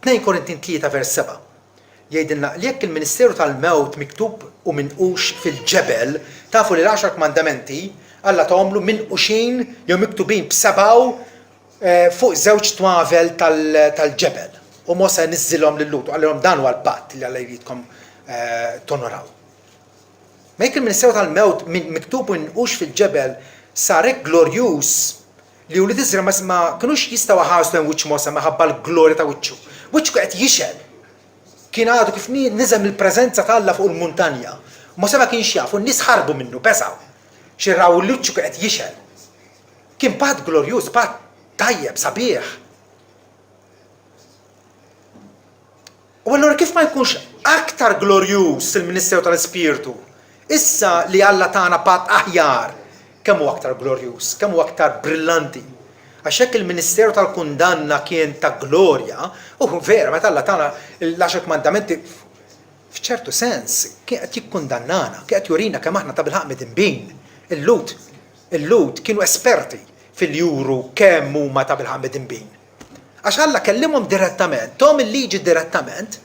Speaker 1: 2 Korintin 3 vers 7 jgħidilna li jekk il-Ministeru tal-Mewt miktub u minqux fil-ġebel, tafu li l-10 kmandamenti Alla tagħmlu minquxin jew miktubin b'sebgħu fuq żewġ twavel tal-ġebel. U Mose niżilhom lil Lut u għalihom dan huwa l-patt li Alla jridkom tonoraw. Ma jekk il-Ministeru tal-Mewt miktub u minqux fil-ġebel sar hekk glorjuż li wlied Iżrael ma kinux jistgħu ħarsu lejn wiċċ Mose minħabba l-glorja ta' wiċċu. Wiċċu qed jixel. Kien għadu kif niżem il-preżenza tal-Alla fuq il-muntanja. Mose ma kienx jaf u n-nies ħarbu minnu beżgħu. Xirraw l-wiċċu qed jixel. Kien patt glorjuż, patt tajjeb, sabiħ. U allura kif ma jkunx aktar glorjuż il-Ministeru tal-Ispirtu? Issa li Alla tagħna patt aħjar, kemm hu aktar glorjuż, kemm hu aktar brillanti. Għax hekk il-Ministeru tal-Kundanna kien ta' glorja, u vera meta Alla tagħna l-10 kmandamenti f'ċertu sens kien qed jikkundannana, kien qed jurina kemm aħna ta' bil-ħaq midinbin. Il-Lut kienu esperti fil-juru kemm huma ta' bil-ħaq midinbin. Għax Alla kellimhom direttament, tom il-liġi direttament,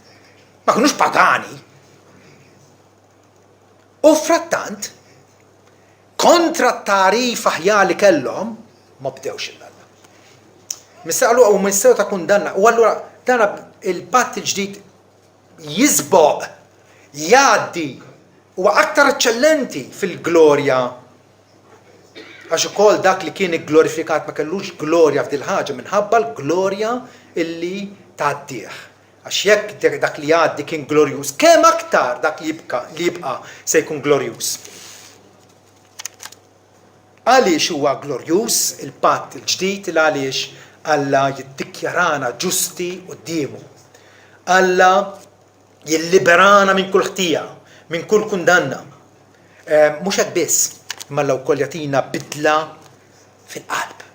Speaker 1: ma kinux pagani. U frattant, kontra t-tarif aħjar li kellhom, ma bdewx il-Alla. Mistaqlu u Ministeru ta' kundanna, u allura dan il-patt il-ġdid jisboq, jgħaddi, huwa aktar eċċellenti fil-glorja. Għax ukoll dak li kien glorifikat ma kellux glorja f'dil ħaġa minħabba l-glorja illi tgħaddih. Għax jekk dak li jgħaddi kien glorjuż, kemm aktar dak li jibqa' se jkun glorjuż. Għaliex huwa glorjuż il-patt il-ġdid il għaliex Alla jiddikjarana ġusti qudiemu. Alla jilliberana minn kull ħtija, minn kull kundanna. Mhux hekk biss, imma Alla wkoll jagħtina bidla fil-qalb.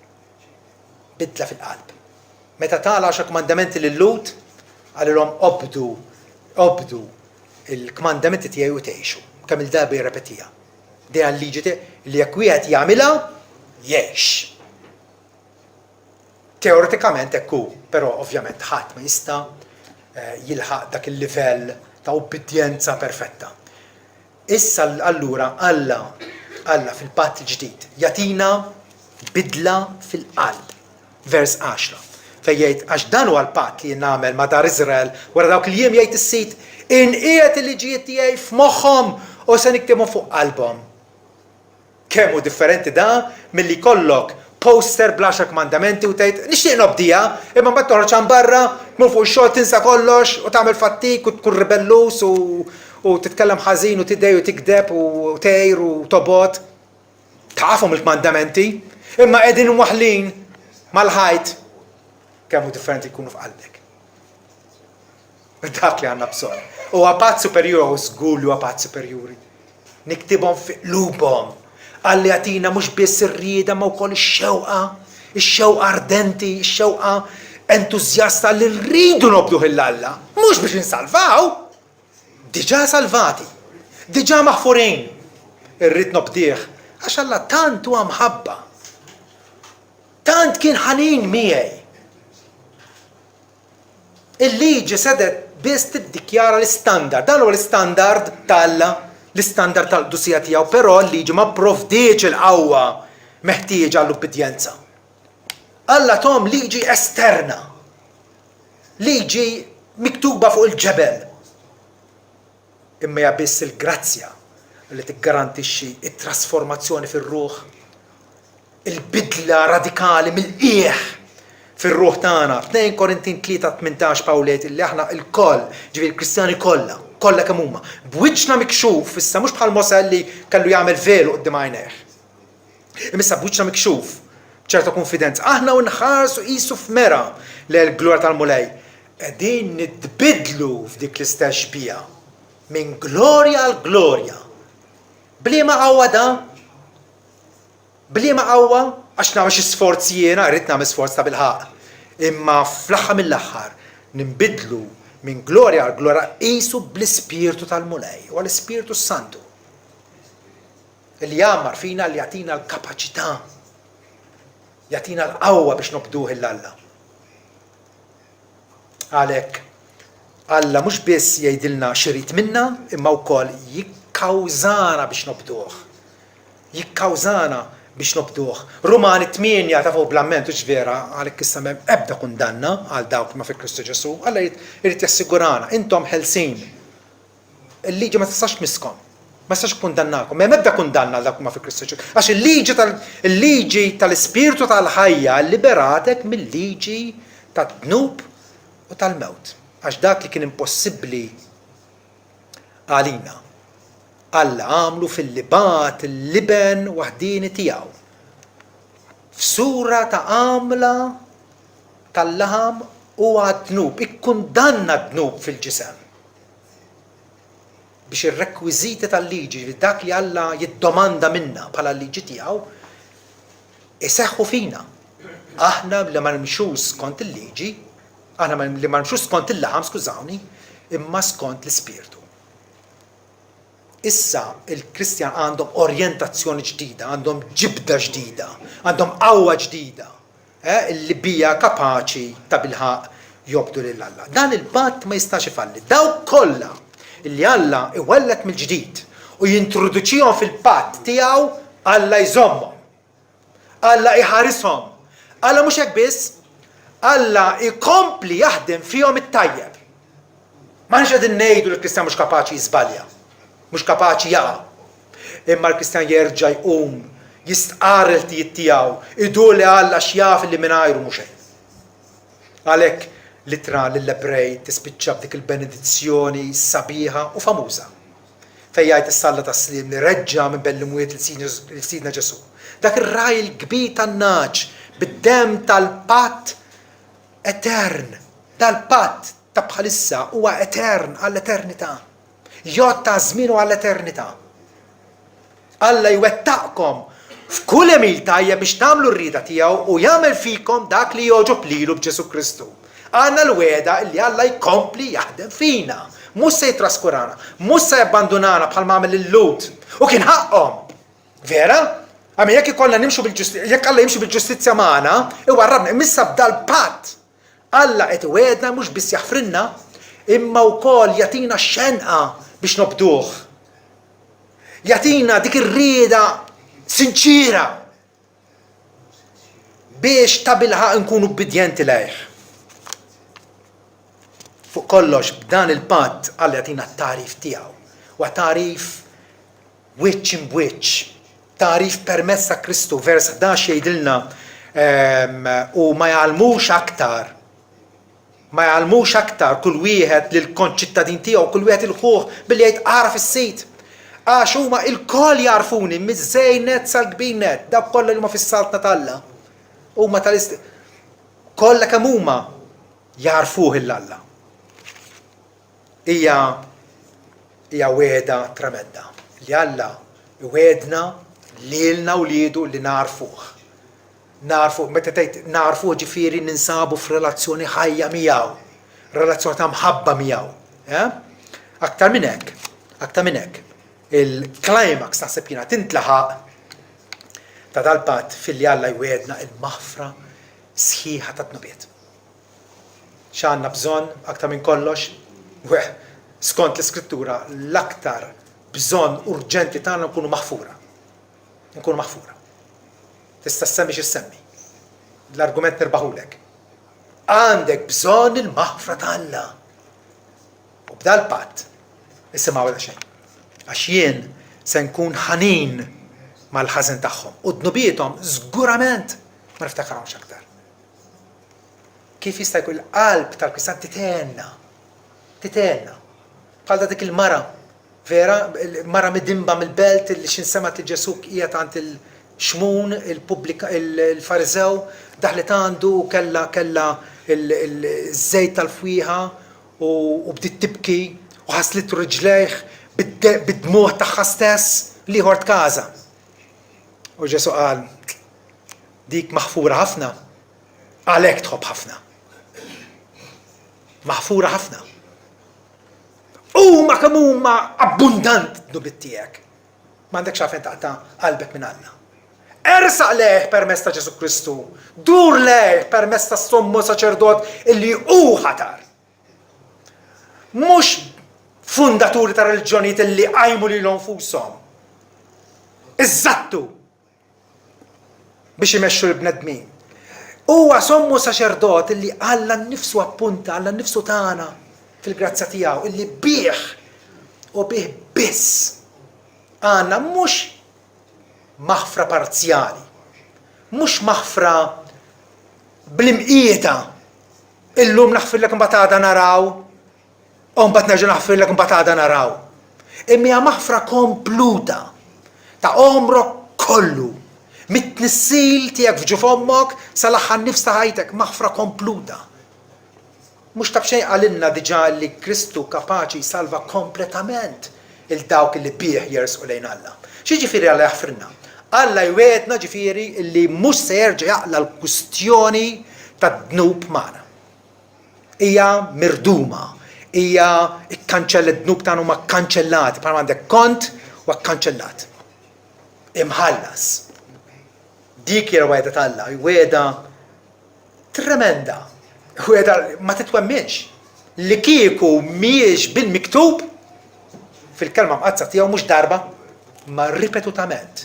Speaker 1: Bidla fil-qalb. Meta tagħla 10 kmandamenti lil Lut, għalilhom obdu il-kmandamenti tiegħi u tgħixu. Kemm il-darba jirrepetija. Dejja l-liġi li jekk wieħed jagħmilha jgħix. Teoretikament hekk hu, però ovvjament ħadd ma jista' jilħaq dak il-livell ta' ubbidjenza perfetta. Issa allura Alla fil-patt ġdid jagħtina bidla fil-qalb. Vers 10. Fejn jgħid għax dan huwa l-patt li nagħmel ma' dar Iżrael wara dawk il-jiem jgħid is-sit inqiegħed il-liġijiet tiegħi f'moħħhom u se niktibhom fuq qalbhom. Kemm hu differenti da milli jkollok poster bl-10 kmandamenti u tgħid nixtieq nobdija, imma mbagħad toħroġ hemm barra, tmur fuq ix-xogħol tinsa kollox u tagħmel fattik u tkun ribellus u titkellem ħażin u tidej u tikdeb u tgħir u tobot. Tafhom il-kmandamenti, imma qegħdin waħlin mal-ħajt kemm hu differenti jkunu f'qalbek. Dak li għandna bżonn. Huwa patt superjuri u żgur li huwa patt superjuri. Niktibhom fi qlubhom. Alla jagħtina mhux biss ir-rieda ma wkoll ix-xewqa ardenti, ix-xewqa entużjasta li rridu nobduh il-Alla, mhux biex insalvaw. Diġà salvati, diġà maħfurin. Irrid nobdih għax Alla tant huwa mħabba. Tant kien ħanin miegħi. Il-liġi sedet biss tiddikjara l-istandard, dan huwa l-istandard ta' Alla l-istandard tal-qdusija tiegħu, però l-liġi ma pprovdiex il-qawwa meħtieġ għall-ubbidjenza. Alla tom liġi esterna. Liġi miktuba fuq il-ġebel. Imma hija biss il-grazzja li tiggarantixxi it-trasformazzjoni fir-ruħ, il-bidla radikali mill-qiegħ fir-ruħ tagħna. 2 Korintin 3:18 Pawlet illi aħna l-koll, ġifieri l-Kristjani kollha kemm huma, b'wiċċna mikxuf, issa mhux bħal Mosè li kellu jagħmel velu qudiem għajnejh. Imissa b'wiċċna mikxuf, ċerta konfidenza. Aħna nħarsu qisu f'mera l-glorja tal-mulej. Qegħdin nitbidlu f'dik l-istess xbija minn glorja għal glorja. Bliema qawwa da? Bliema qawwa għax nagħmel xi sforzi jiena, rrid nagħmel sforz ta' bilħaq. Imma fl-aħħar mill-aħħar ninbidlu minn glorja għal glorja qisu bl-Ispirtu tal-mulej u għall-Ispirtu Santu. Li jagħmar fina li jagħtina l-kapaċità, jagħtina l-qawwa biex nobduh il-Alla. Għalhekk Alla mhux biss jgħidilna x'irid minna, imma wkoll jikkawżana biex nobduh. Jikkawżana biex nobduh. Rumani 8 ta' fuq bl-amment u ġvera għalhekk issa m'hemm ebda kundanna għal dawk ma fi Kristu Ġesu. Alla jrid jassigurana, intom ħelsin. Il-liġi ma tistax miskom. Ma tistax kundannakom. M'hemm ebda kundanna għal dawk ma fi Kristu Ġesu. Għax il-liġi tal-Ispirtu tal-ħajja liberatek mill-liġi tad-dnub u tal-mewt. Għax dak li kien impossibbli għalina. Alla għamlu fil-libat il-liben waħdini tiegħu. F'sura ta' għamla tal-laħam u għad-dnub, ikkundanna d-dnub fil-ġisem. Biex ir-rekwiżiti tal-liġi, dak li Alla jiddomanda minna bħala l-liġi tiegħu, iseħħu fina. Aħna li ma nimxux skont il-liġi, aħna li ma nimxux skont il-laħam, skużawni, imma skont l-Ispirtu. Issa il-Kristjan għandhom orjentazzjoni ġdida, għandhom ġibda ġdida, għandhom qawwa ġdida, li bija kapaċi ta' bilħaq jobdu lil Alla. Dan il-patt ma jistax ifalli. Dawk kollha li Alla iwellet mill-ġdid u jintroduċihom fil-patt tiegħu, Alla jżommhom. Alla iħarishom. Alla mhux hekk biss, Alla ikompli jaħdem fihom it-tajjeb. Ma nix qegħdin ngħidu li l-Kristjan mhux kapaċi jiżbalja. Mhux kapaċi jaqa'. Imma l-Kristjan jerġa' jqum, jistqar il-tijiet tiegħu, idu li Alla x'jaf li mingħajru mhux hekk. Għalhekk litra lill-Ebrej tispiċċa b'dik il-benedizzjoni sabiħa u famuża. Fejn jgħid is-salla tas-slim li reġġa' minn bellimwiet il-Sidna Ġesu. Dak ir-raj il-kbir tan-naġ bid-demm tal-patt etern. Dal-patt ta' bħalissa huwa etern għall-eternità. Jgħod ta' żmienu għall-eternità. Alla jwettaqkom f'kull emil tajjeb biex tagħmlu r-rieda tiegħu u jagħmel fikom dak li jogħġob lilu b'Ġesu Kristu. Għandna l-weda li Alla jkompli jaħdem fina. Mhux se jitraskurana, mhux se jabbandunana bħalma għamel il-Lut. U kien ħaqhom. Vera? Għamil jekk ikollna nimxu bil-ġustizzja, jekk Alla jimxi bil-ġustizzja magħna, iwarrabna imissa b'dal-patt. Alla qed iwedna mhux biss jaħfrinna, imma wkoll jagħtina xenqa biex nobduh. Jagħtina dik ir-rieda sinċira biex ta' bilħaq nkunu obbedjenti lejh. Fuq kollox b'dan il-patt Alla jagħtina t-tarif tiegħu. Wa tarif wiċċ imbuċċ, tarif permezz ta' Kristu, vers 11 jgħidilna u ma jgħalmux aktar. Ma jgħalmux aktar kull wieħed lil konċittadin tiegħu, kull wieħed il-ħuħ billi jgħid ara fis-sit. Għax huma il-koll jarfuni miż-żejnet sal-kbinet, dak kollha li huma fis-saltna talla. Huma kollha kemm huma jarfuh il-Alla. Hija weda tremenda. Li Alla iwedna lilna wliedu li narfuh. Narfu, meta tgħid narfu ġifieri ninsabu f'relazzjoni ħajja miegħu, relazzjoni ta' mħabba miegħu. Aktar minn hekk, il-climax naħseb jiena tintlaħaq ta' dal-patt fil-li Alla jwedna il-maħfra sħiħa ta' tnubiet. X'għandna bżonn aktar minn kollox, skont l-Iskrittura l-aktar bżonn urġenti tagħna nkunu maħfura. Nkunu maħfura. Tista' semmi x'issemmi. L-argument nirbaħulek. Għandek bżonn il-maħfra ta' Alla. U b'dal patt isimgħu wara xejn. Għax jien se nkun ħanin mal-ħażin tagħhom. U dnubietom żgurament ma niftakarhomx aktar. Kif jista' jkun il-qalb tal-Kristan titenna. Bħal dik il-mara, vera, il-mara midimba mill-belt li xinsemat li Ġesu qiegħed għand il-xmun, il-Fariżew, daħlet għandu kella il-żejt tal-fwieħa u bdiet tibki u ħaslit riġlejh bid-dmuħ tagħha stess li ħort każa. U Ġesu qal, dik maħfura ħafna, għalhekk tħobb ħafna. Maħfura ħafna. Huma kemm huma abbundant dubit tiegħek. M'għandekx għalfejn taqta' qalbek minn Alla. Ersaq lejh permezz ta' Ġesu Kristu. Dur lejh permezz ta' sommu saċerdot illi hu ħatar. Mhux fundaturi ta' reliġjonijiet illi qajmu lilhom nfushom. Iżattu biex imexxu l-bnedmin. Huwa sommu saċerdot illi Alla nnifsu appunta, Alla nnifsu tagħna fil-grazzja tiegħu illi bih u bih biss għandna mhux maħfra parzjali, mhux maħfra bl-imqieta illum naħfirlek imbagħad għada naraw u mbagħad nerġa' naħfirlek imbagħad għada naraw. Imma maħfra kompluta ta' omrok kollu. Mit-tnissil tiegħek f'ġuf ommok sal-aħħar nifs ta' ħajtek maħfra kompluta. Mhux ta' b'xejn għalilna diġà li Kristu kapaċi jsalva kompletament il-dawk li bih jersqu lejn Alla. Xi ġifieri Alla jaħfirna? Alla jwedna ġifieri li mhux se jerġa' jaqla l-kwistjoni tad-dnub magħna. Hija mirduma, hija kkanċella d-dnub tagħna huma kkanċellati, bħal għandek kont u kkanċellat. Imħallas. Dik hija weda ta' Alla, weda tremenda. Weda ma titwemminx. Li kieku mhijiex bil-miktub fil-kelma mqazza tiegħu mhux darba, ma ripetutament.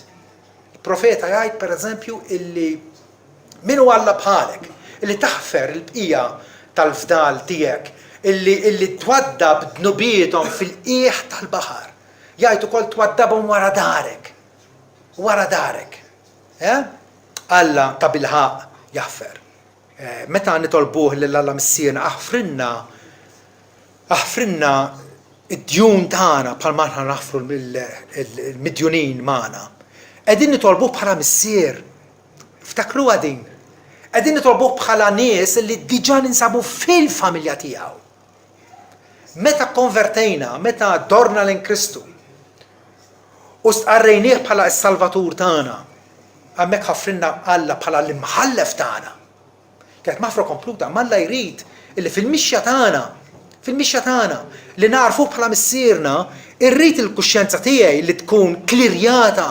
Speaker 1: Il-profeta jgħid pereżempju illi min huwa Alla bħalek, illi taħfer il-bqija tal-fdal tiegħek, illi twaddab dnubietom fil-qiegħ tal-baħar. Jgħid ukoll twaddabhom wara darek. Wara darek. Alla ta' bilħaq jaħfer. Meta nitolbuh lil Alla missiena aħfrinna id-djun tagħna bħal ma aħna naħfru l-midjunin magħna. Qegħdin nitolbuh bħala missier. Ftakruha din. Qegħdin nitolbuh bħala nies li diġà ninsabu fil-familja tiegħu. Meta konvertejna, meta dorna lejn Kristu u stqarrejnieh bħala s-Salvatur tagħna, hemmhekk ħaffrinna Alla bħala l-imħallef tagħna. Kienet maħfra kompluta, ma Alla jrid illi fil-mixja tagħna li narfu bħala missierna, irrid il-kuxjenza tiegħi li tkun klirjata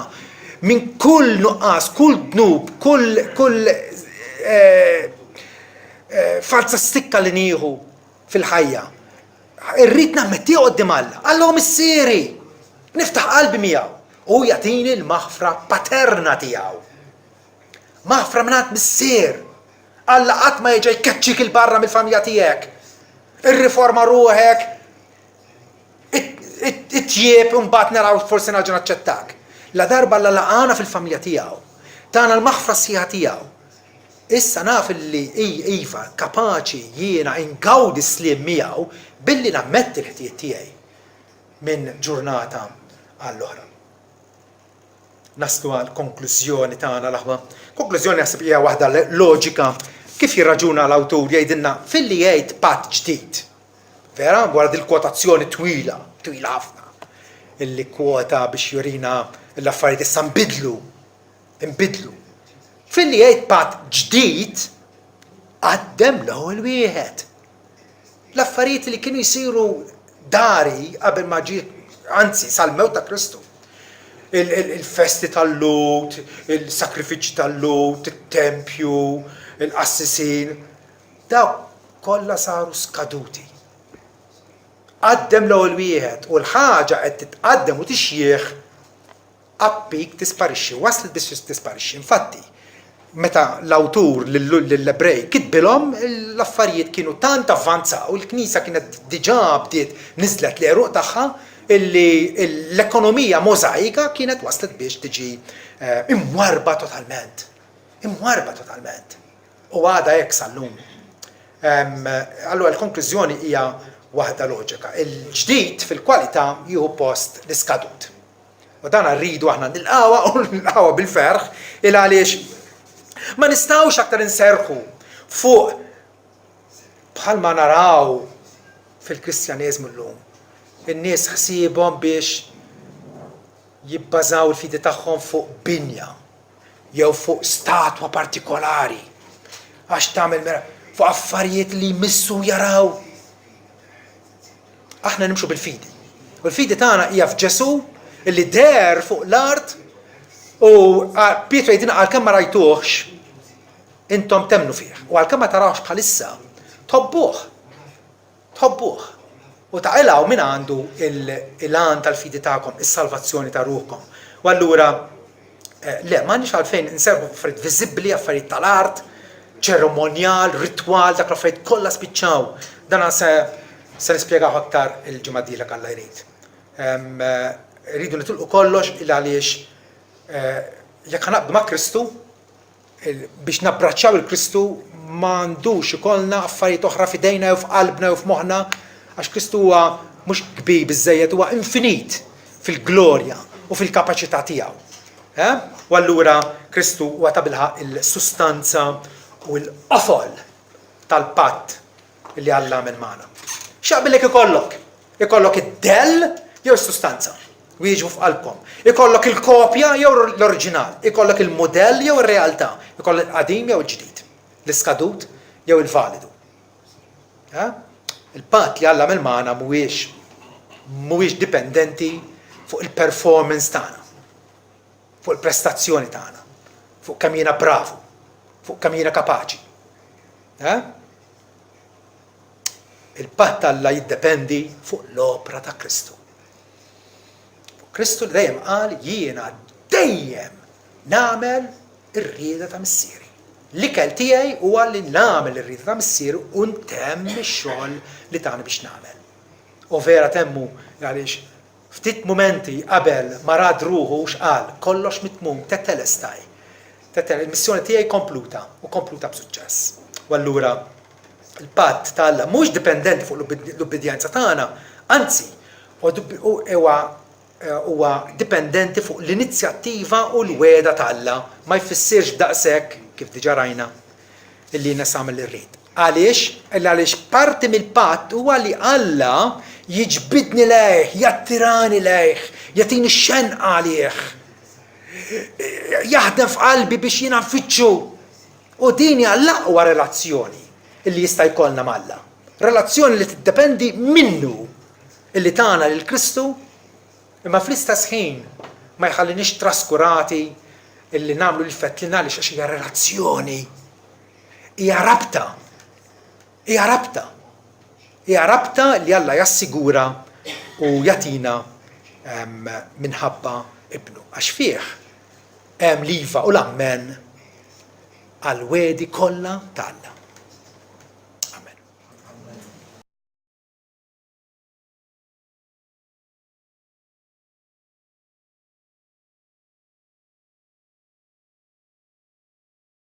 Speaker 1: minn kull nuqqas, kull dnub, kull falsa stikka li nieħu fil-ħajja. Irrid nammettih qudiem Alla. Alla hu missieri. Niftaħ qalbi miegħu u jagħtini l-maħfra paterna tiegħu. Maħfra mingħand missier. Alla qatt ma jiġi jkeċċik il-barra mill-familja tiegħek. Irriforma ruħek, it-tjieb u mbagħad naraw forsi naġa naċċettak. La darba Alla laqana fil-familja tiegħu. Tagħna l-maħfra sħiħa tiegħu. Issa naf li iva kapaċi jiena ingawdi sliem miegħu billi nammetti l-ħtijiet tiegħi minn ġurnata għall-oħra. Naslu għal konklużjoni tagħna l-aħwa. Konklużjoni naħseb hija waħda loġika kif jirraġuna l-awtur jgħidilna filli jgħid patt ġdid. Vera, wara dil-kwotazzjoni twila ħafna. Illi kwota biex jurina l-affarijiet issa nbidlu. Filli jgħid patt ġdid għaddem l-ewwel wieħed. L-affarijiet li kienu jsiru dari qabel ma ġie, anzi sal-mewt ta' Kristu. Il-festi tal-Lut, il-sakrifiċi tal-Lut, il-tempju, il-qassisin, daw kollha saru skaduti. qaddem l-ewwel wieħed u l-ħaġa qed titqaddem u tixjieħ appik tisparixxi, waslet biex tisparixxi. Infatti, meta l-awtur lill-Ebrej kitbilhom l-affarijiet kienu tant avvanzaw, il-Knisja kienet diġà bdiet niżlet l-eruq tagħha illi l-ekonomija możajika kienet waslet biex tiġi imwarba totalment. Imwarba totalment. U għada hekk sal-lum. Allura l-konklużjoni hija waħda loġika. Il-ġdid fil-kwalità jieħu post l-iskadut. U dan rridu aħna nilqawha u nilqawha bil-ferħ il għaliex ma nistgħux aktar inserħu fuq bħalma naraw fil-Kristjaneżmu llum. In-nies ħsiebhom biex jibbażaw il-fidi tagħhom fuq binja jew fuq statwa partikolari għax tagħmel fuq affarijiet li jmissu jaraw. Aħna nimxu bil-fidi. U l-fidi tagħna hija f'Ġesu illi der fuq l-art u Pietru jgħidilna għalkemm ma rajtuhx intom temnu fih. U għalkemm ma tarawx bħalissa tħobbuh. Tħobbuh. U taqilgħu min għandu il-għan tal-fidi tagħkom, is-salvazzjoni ta' ruhkom. U allura le m'għandniex għalfejn inserħu affarijiet viżibbli, affarijiet tal-art, ċeremonjal, ritwal, dak l-affarijiet kollha spiċċaw. Dan se nispjegaw aktar il-ġimgħa d-dieħla Alla jrid. Rridu nitulqu kollox il għaliex jekk ħanaqbdu ma' Kristu biex nabbraċċaw il-Kristu m'għandux ikollna affarijiet oħra f'idejna jew f'qalbna jew f'moħħna għax Kristu huwa mhux kbir biżżejjed huwa infinit fil-glorja u fil-kapaċità tiegħu. U allura Kristu huwa ta' bilħaq il-sustanza u l-qofol tal-patt li Alla għamel magħna. X'aqbilek ikollok id-dell jew is-sustanza u jiġu f'qalbkom. Ikollok il-kopja jew l-oriġinal, ikollok il-modell jew ir-realtà, ikollok il-qadim jew il-ġdid, l-iskadut jew il-validu. Il-patt li Alla għamel magħna mhuwiex dipendenti fuq il-performance tagħna, fuq il-prestazzjoni tagħna, fuq kemm jiena bravu, fuq kemm jiena kapaċi. Il-patt Alla jiddependi fuq l-opra ta' Kristu. Kristu li dejjem qal jiena dejjem nagħmel ir-rieda ta' missieri. L-ikel tiegħi huwa li nagħmel ir-rieda ta' missieri u ntemm ix-xogħol li tagħni biex nagħmel. U vera temmu għaliex ftit mumenti qabel ma rad ruħu x'qal kollox mitmum tetelestaj. Il-missjoni tiegħi kompluta u kompluta b'suċċess. U allura il-patt ta' Alla mhux dipendenti fuq l-ubbidjenza tagħna, anzi huwa dipendenti fuq l-inizjattiva u l-weda ta' Alla, ma jfissirx daqshekk kif diġà rajna illi nesamel irrid. Għaliex parti mill-patt huwa li Alla jiġbidni lejh, jattirani lejh, jagħtini x-xenqa għalih. Jaħdem f'qalbi biex jiena nfittxu. U din hija l-aqwa relazzjoni illi jista' jkollna mal-Alla. Relazzjoni li tiddependi minnu illi tagħna lil Kristu imma fl-istess ħin ma jħallinix traskurati illi nagħmlu l-fettlina li xi hija relazzjoni. Hija rabta. Hija rabta. Hija rabta li Alla jassigura u jagħtina minħabba ibnu. Għax fih hemm l-iva u l-ammen għal wedi kollha ta' Alla.